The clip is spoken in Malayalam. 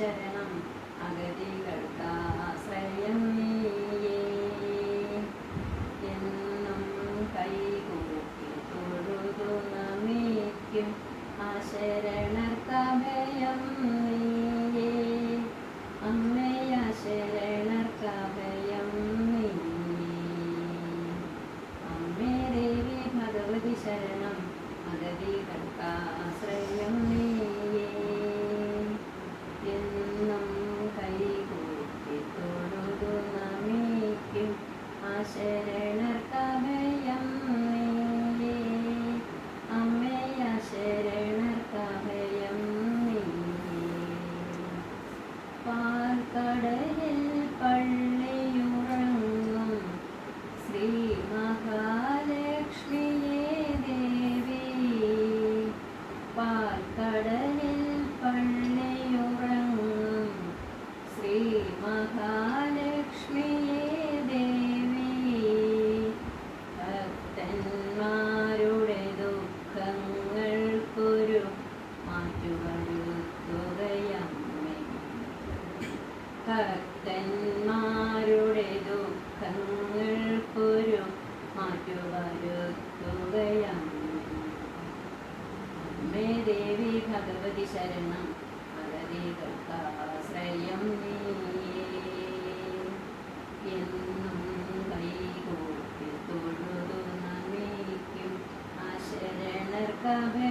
ശരണം അഗതികൾക്കാശ്രയം നീയേ. എന്നും കൈകൂപ്പി തൊഴുതു നമിക്കും ശരണർക്കഭയം നീയേ. അമ്മയ ശരണർക്കഭയം നീയേ. അമ്മേ ദേവി ഭഗവതി ശരണം അഗതികൾക്കാശ്രയം നീയേ. എന്നും കൈകൂപ്പി തൊഴുതു നമിക്കും ശരണർക്കഭയം നീയേ. അമ്മയ ശരണർക്കഭയം നീയേ. പാൽക്കടലിൽ പള്ളിയുറങ്ങും ശ്രീ മഹാലക്ഷ്മിയേ ദേവി. പാൽക്കടലിൽ പള്ളിയുറങ്ങും ശ്രീ മഹാലക്ഷ്മിയേ ദേവി. ഭക്തന്മാരുടെ ദുഃഖങ്ങൾക്കൊരു മാറ്റുവരുത്തുകയമ്മേ. ഭക്തന്മാരുടെ ദുഃഖങ്ങൾക്കൊരു മാറ്റുവരുത്തുകയമ്മേ. അമ്മേ ദേവി ഭഗവതി ശരണം അഗതികൾക്കാശ്രയം നീയേ. എന്നും കൈകൂപ്പി തൊഴുതു നമിക്കും ശരണർക്കഭയം